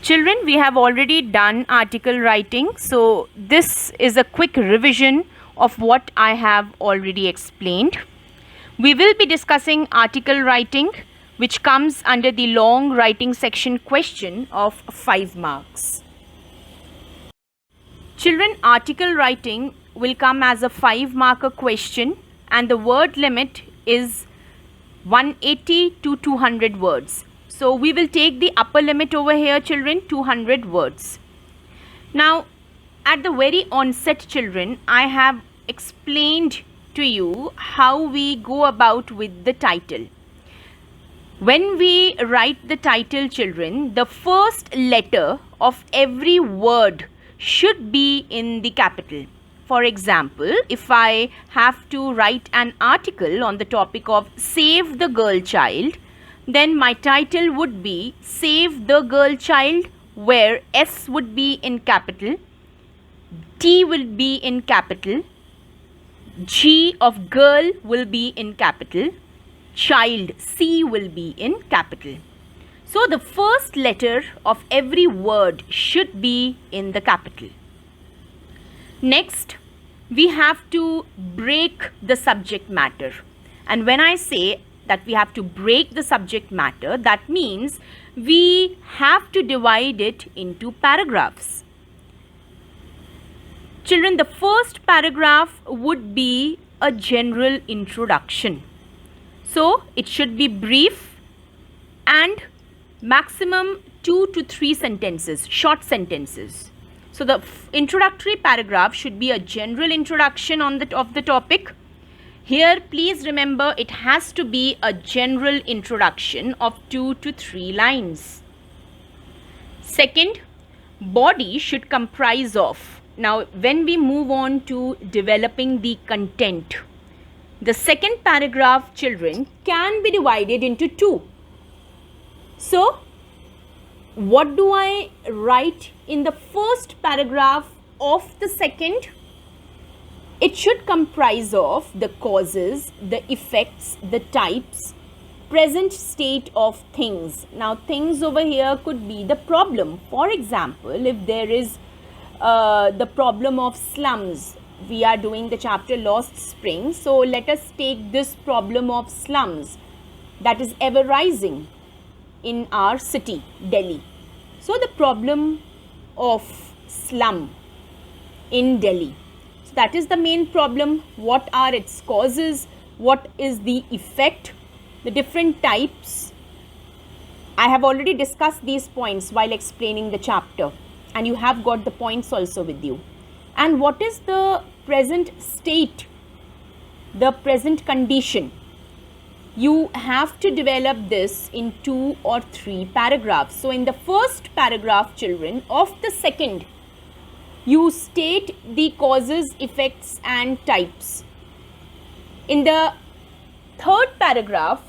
Children, we have already done article writing, so this is a quick revision of what I have already explained. We will be discussing article writing, which comes under the long writing section question of 5 marks. Children, article writing will come as a 5-marker question, and the word limit is 180 to 200 words. So we will take the upper limit over here, children, 200 words. Now, at the very onset, children, I have explained to you how we go about with the title. When we write the title, children, the first letter of every word should be in the capital. For example, if I have to write an article on the topic of Save the Girl Child, then my title would be Save the Girl Child, where S would be in capital, T will be in capital, G of girl will be in capital, child C will be in capital. So the first letter of every word should be in the capital. Next, we have to break the subject matter. And when I say that we have to break the subject matter, that means we have to divide it into paragraphs. Children, the first paragraph would be a general introduction. So it should be brief and maximum 2 to 3 sentences, short sentences. So the introductory paragraph should be a general introduction of the topic. Here, please remember, it has to be a general introduction of 2 to 3 lines. Second, body should comprise of. Now, when we move on to developing the content, the second paragraph, children, can be divided into 2. So, what do I write in the first paragraph of the second? It should comprise of the causes, the effects, the types, present state of things. Now, things over here could be the problem. For example, if there is the problem of slums, we are doing the chapter Lost Spring. So, let us take this problem of slums that is ever rising in our city, Delhi. So, the problem of slum in Delhi. That is the main problem. What are its causes? What is the effect? The different types. I have already discussed these points while explaining the chapter, and you have got the points also with you. And what is the present state? The present condition. You have to develop this in 2 or 3 paragraphs. So in the first paragraph, children, of the second, you state the causes, effects and types. In the third paragraph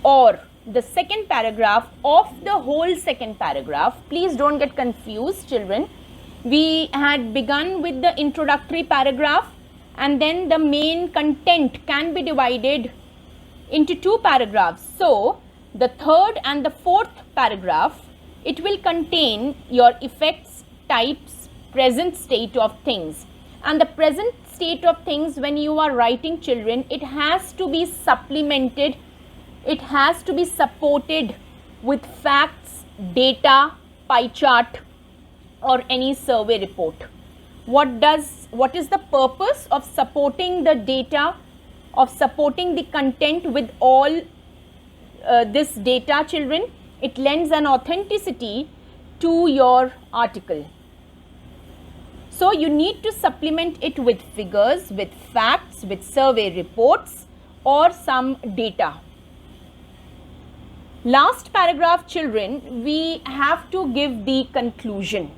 or the second paragraph of the whole second paragraph, please don't get confused, children. We had begun with the introductory paragraph, and then the main content can be divided into 2 paragraphs. So, the third and the fourth paragraph, it will contain your effects, types, present state of things. And the present state of things, when you are writing, children, it has to be supplemented, it has to be supported with facts, data, pie chart or any survey report. What is the purpose of supporting the data, of supporting the content with all this data, children? It lends an authenticity to your article. So you need to supplement it with figures, with facts, with survey reports or some data. Last paragraph, children, we have to give the conclusion.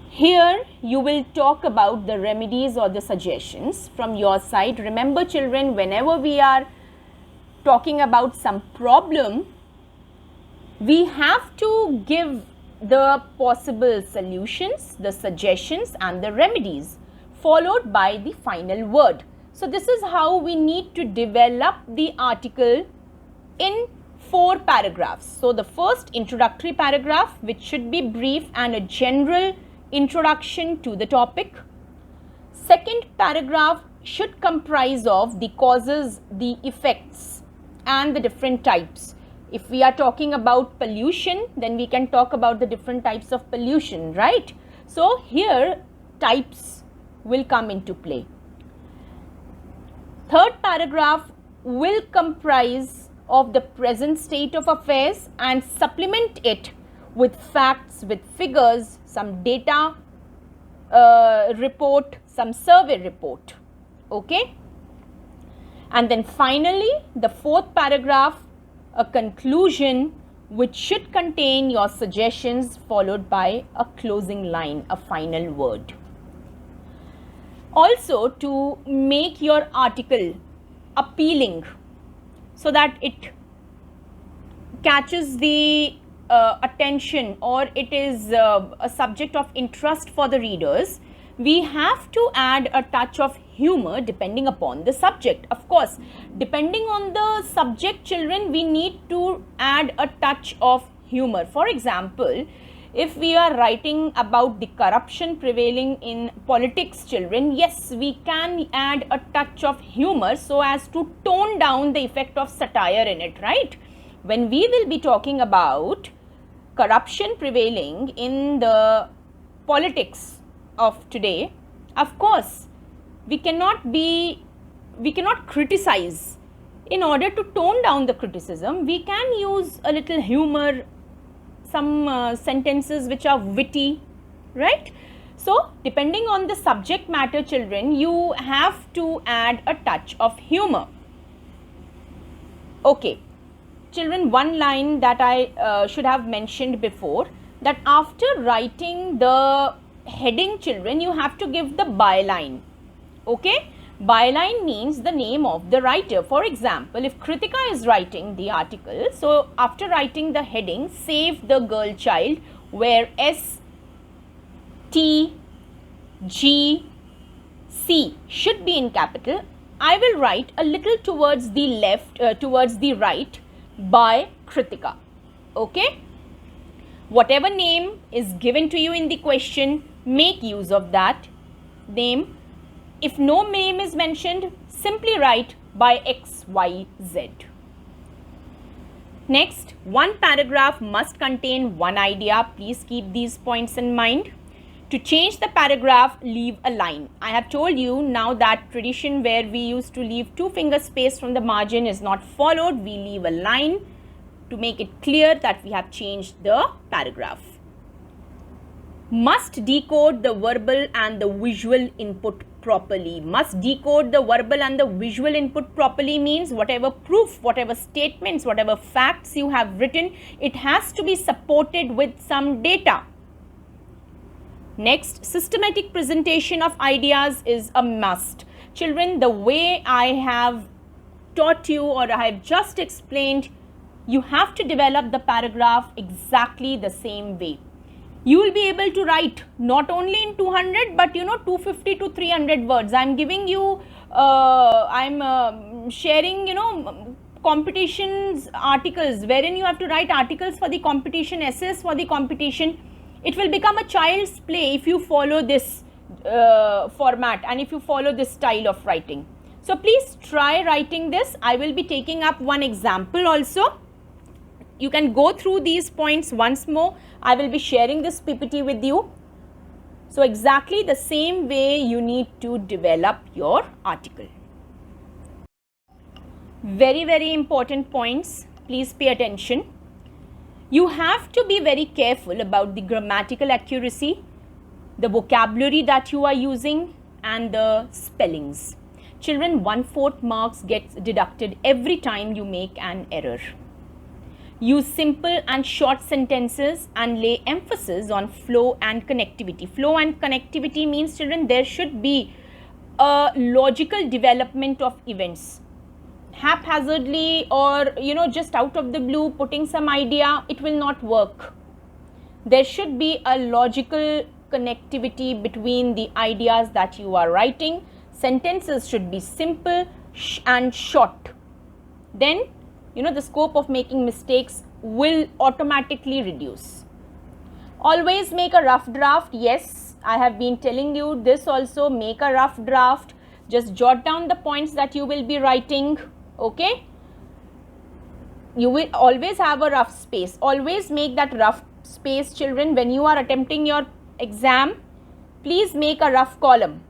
Here you will talk about the remedies or the suggestions from your side. Remember, children, whenever we are talking about some problem, we have to give the possible solutions, the suggestions and the remedies, followed by the final word. So this is how we need to develop the article in 4 paragraphs. So the first introductory paragraph, which should be brief and a general introduction to the topic. Second paragraph should comprise of the causes, the effects and the different types. If we are talking about pollution, then we can talk about the different types of pollution, right? So here types will come into play. Third paragraph will comprise of the present state of affairs and supplement it with facts, with figures, some data report, some survey report. Okay? And then finally, the fourth paragraph, a conclusion which should contain your suggestions followed by a closing line, a final word. Also, to make your article appealing so that it catches the attention, or it is a subject of interest for the readers, we have to add a touch of humor depending upon the subject. Of course, depending on the subject, children, we need to add a touch of humor. For example, if we are writing about the corruption prevailing in politics, children, yes, we can add a touch of humor so as to tone down the effect of satire in it, right? When we will be talking about corruption prevailing in the politics of today, of course, we cannot criticize. In order to tone down the criticism, we can use a little humor, some sentences which are witty, right? So, depending on the subject matter, children, you have to add a touch of humor. Okay, children, one line that I should have mentioned before, that after writing the heading, children, you have to give the byline. Okay, byline means the name of the writer. For example, if Kritika is writing the article, so after writing the heading, Save the Girl Child, where S, T, G, C should be in capital, I will write a little towards the left, towards the right, by Kritika. Okay, whatever name is given to you in the question, make use of that name. If no name is mentioned, simply write by X, Y, Z. Next, one paragraph must contain one idea. Please keep these points in mind. To change the paragraph, leave a line. I have told you now that tradition where we used to leave 2 finger space from the margin is not followed. We leave a line to make it clear that we have changed the paragraph. Must decode the verbal and the visual input properly. Must decode the verbal and the visual input properly means whatever proof, whatever statements, whatever facts you have written, it has to be supported with some data. Next, systematic presentation of ideas is a must. Children, the way I have taught you or I have just explained, you have to develop the paragraph exactly the same way. You will be able to write not only in 200 but 250 to 300 words. I am giving you, I am sharing competitions articles wherein you have to write articles for the competition, essays for the competition. It will become a child's play if you follow this format and if you follow this style of writing. So please try writing this. I will be taking up one example also. You can go through these points once more. I will be sharing this PPT with you. So exactly the same way you need to develop your article. Very, very important points. Please pay attention. You have to be very careful about the grammatical accuracy, the vocabulary that you are using and the spellings. Children, 1/4 marks gets deducted every time you make an error. Use simple and short sentences and lay emphasis on flow and connectivity. Flow and connectivity means, children, there should be a logical development of events. Haphazardly or just out of the blue putting some idea, it will not work. There should be a logical connectivity between the ideas that you are writing. Sentences should be simple and short. Then the scope of making mistakes will automatically reduce. Always make a rough draft. Yes, I have been telling you this also. Make a rough draft. Just jot down the points that you will be writing. Okay. You will always have a rough space. Always make that rough space, children. When you are attempting your exam, please make a rough column.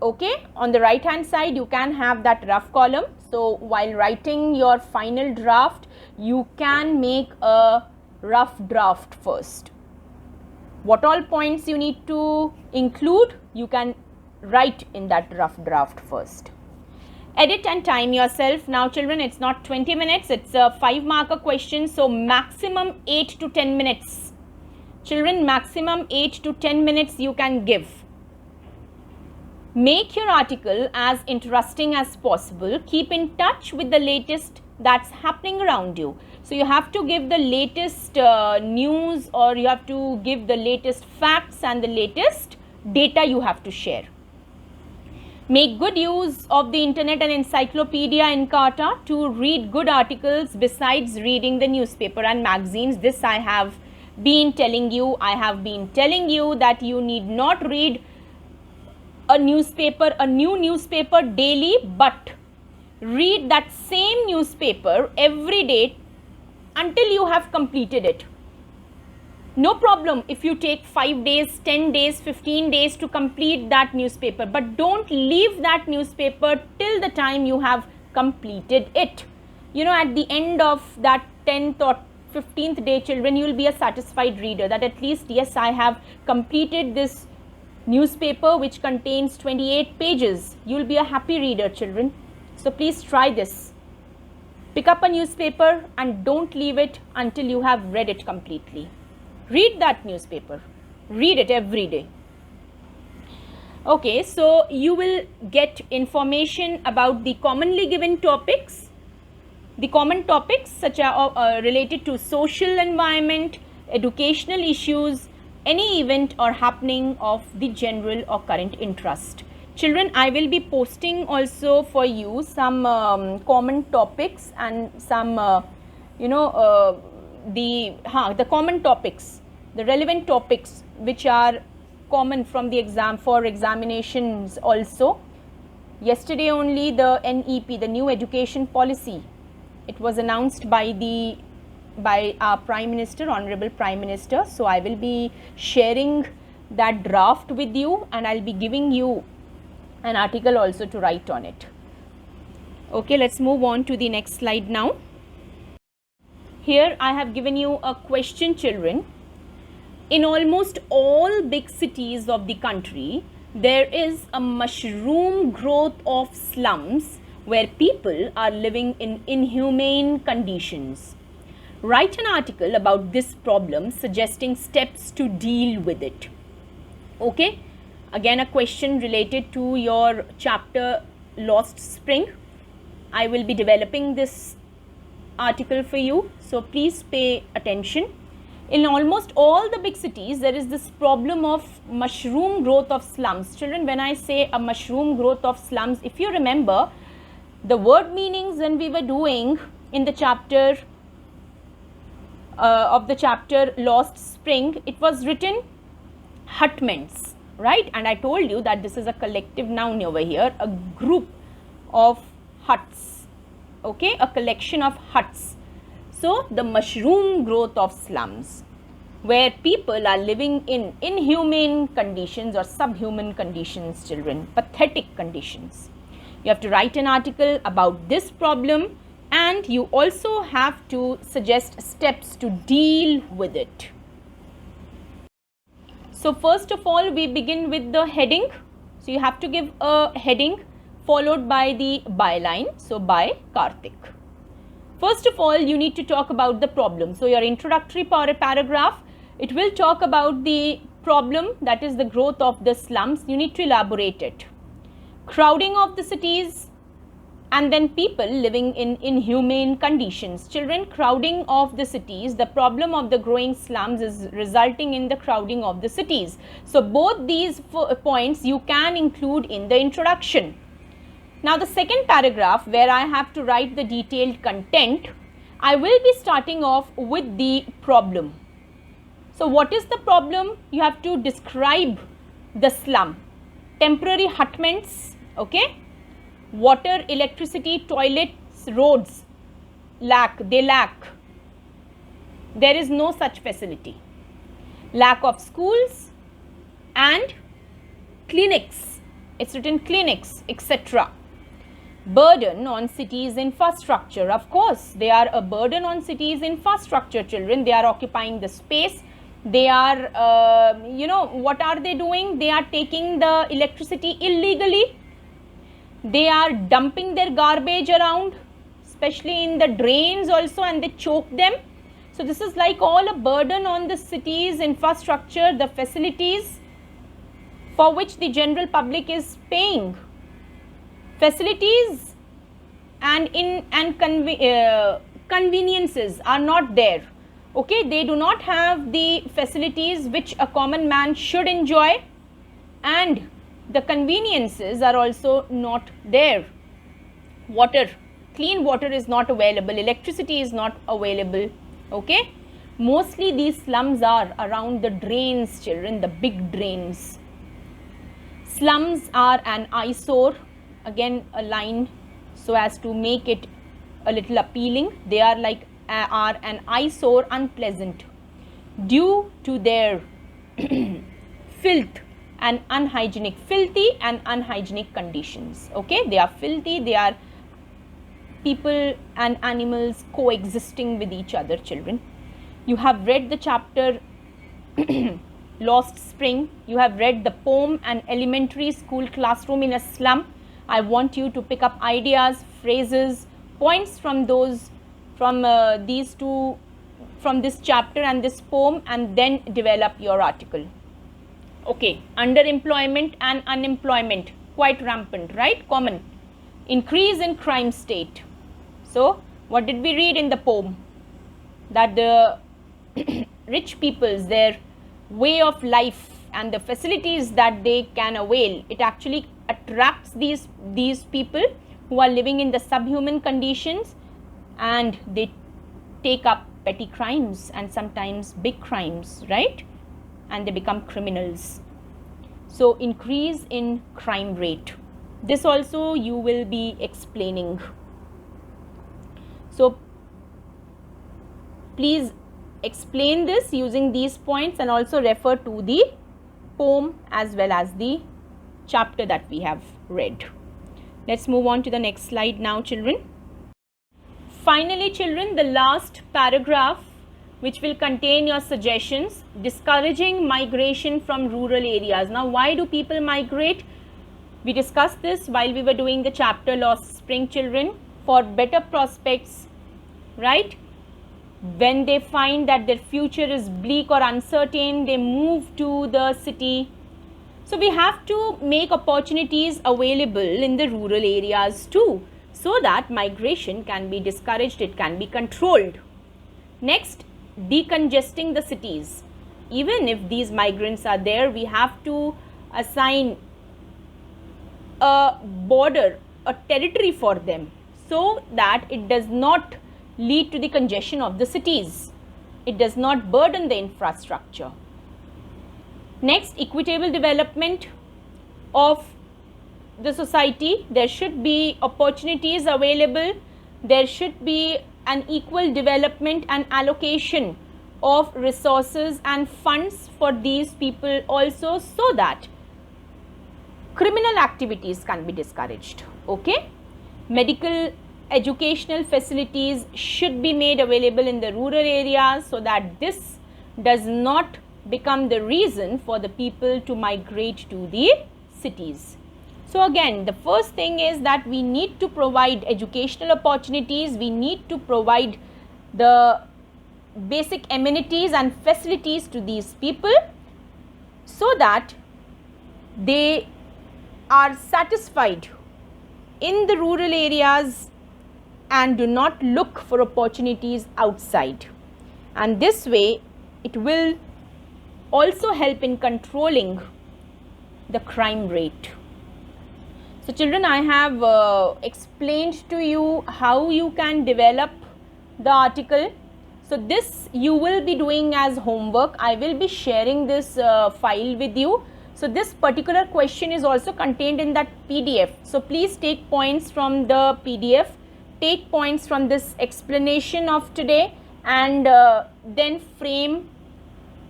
Okay. On the right hand side, you can have that rough column. So while writing your final draft, you can make a rough draft first. What all points you need to include, you can write in that rough draft first. Edit and time yourself. Now children, it's not 20 minutes, it's a 5-marker question. So maximum 8 to 10 minutes. Children, maximum 8 to 10 minutes you can give. Make your article as interesting as possible. Keep in touch with the latest that's happening around you. So you have to give the latest news, or you have to give the latest facts and the latest data you have to share. Make good use of the internet and encyclopedia Encarta to read good articles besides reading the newspaper and magazines. This I have been telling you. I have been telling you that you need not read a new newspaper daily, but read that same newspaper every day until you have completed it. No problem if you take 5 days, 10 days, 15 days to complete that newspaper, but don't leave that newspaper till the time you have completed it. At the end of that 10th or 15th day, children, you will be a satisfied reader that at least, yes, I have completed this newspaper which contains 28 pages. You will be a happy reader, children. So please try this. Pick up a newspaper and don't leave it until you have read it completely. Read that newspaper. Read it every day. Okay, so you will get information about the commonly given topics. The common topics such are related to social environment, educational issues, any event or happening of the general or current interest. Children, I will be posting also for you some common topics and some, the common topics, the relevant topics which are common from the exam for examinations also. Yesterday only the NEP, the new education policy, it was announced by our Prime Minister, Honorable Prime Minister. So I will be sharing that draft with you, and I'll be giving you an article also to write on it. Okay, let's move on to the next slide now. Here I have given you a question, children. In almost all big cities of the country, there is a mushroom growth of slums where people are living in inhumane conditions. Write an article about this problem, suggesting steps to deal with it. Okay, again a question related to your chapter Lost Spring. I will be developing this article for you, so please pay attention. In almost all the big cities, there is this problem of mushroom growth of slums. Children, when I say a mushroom growth of slums, if you remember the word meanings when we were doing in the chapter Lost Spring, it was written hutments, right? And I told you that this is a collective noun over here, a group of huts, okay, a collection of huts. So the mushroom growth of slums where people are living in inhumane conditions or subhuman conditions, children, pathetic conditions. You have to write an article about this problem, and you also have to suggest steps to deal with it. So first of all, we begin with the heading. So you have to give a heading followed by the byline. So by Karthik. First of all, you need to talk about the problem. So your introductory paragraph, it will talk about the problem, that is the growth of the slums. You need to elaborate it. Crowding of the cities, and then people living in inhumane conditions. Children, crowding of the cities, the problem of the growing slums is resulting in the crowding of the cities. So both these points you can include in the introduction. Now the second paragraph, where I have to write the detailed content, I will be starting off with the problem. So what is the problem? You have to describe the slum. Temporary hutments, okay? Water, electricity, toilets, roads they lack. There is no such facility. Lack of schools and clinics. It's written clinics, etc. Burden on cities' infrastructure. Of course, they are a burden on cities' infrastructure, children. They are occupying the space. They are, what are they doing? They are taking the electricity illegally. They are dumping their garbage around, especially in the drains also, and they choke them. So this is like all a burden on the city's infrastructure, the facilities for which the general public is paying. Facilities and conveniences are not there. Okay, they do not have the facilities which a common man should enjoy, and the conveniences are also not there. Water, clean water is not available, electricity is not available. Okay, mostly these slums are around the drains, children, the big drains. Slums are an eyesore, again a line so as to make it a little appealing. They are like an eyesore, unpleasant, due to their filthy and unhygienic conditions. Okay, they are filthy, they are people and animals coexisting with each other, children. You have read the chapter Lost Spring. You have read the poem An Elementary School Classroom in a Slum. I want you to pick up ideas, phrases, points from these two, from this chapter and this poem, and then develop your article. Okay, underemployment and unemployment, quite rampant, right? Common. Increase in crime state. So, what did we read in the poem? That the rich people's, their way of life and the facilities that they can avail, it actually attracts these people who are living in the subhuman conditions, and they take up petty crimes and sometimes big crimes, right? And they become criminals. So, increase in crime rate. This also you will be explaining. So, please explain this using these points and also refer to the poem as well as the chapter that we have read. Let's move on to the next slide now, children. Finally, children, the last paragraph, which will contain your suggestions, discouraging migration from rural areas. Now, why do people migrate? We discussed this while we were doing the chapter Lost Spring, children. For better prospects, right? When they find that their future is bleak or uncertain, they move to the city. So we have to make opportunities available in the rural areas too, so that migration can be discouraged, it can be controlled. Next, decongesting the cities. Even if these migrants are there, we have to assign a border, a territory for them, so that it does not lead to the congestion of the cities. It does not burden the infrastructure. Next, equitable development of the society. There should be opportunities available. There should be an equal development and allocation of resources and funds for these people also, so that criminal activities can be discouraged. Okay, medical educational facilities should be made available in the rural areas, so that this does not become the reason for the people to migrate to the cities. So again, the first thing is that we need to provide educational opportunities, we need to provide the basic amenities and facilities to these people, so that they are satisfied in the rural areas and do not look for opportunities outside. And this way, it will also help in controlling the crime rate. So children, I have explained to you how you can develop the article. So this you will be doing as homework. I will be sharing this file with you. So this particular question is also contained in that PDF. So please take points from the PDF, take points from this explanation of today, and then frame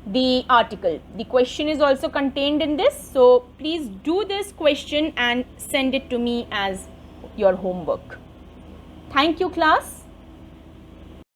the article. The question is also contained in this. So please do this question and send it to me as your homework. Thank you, class.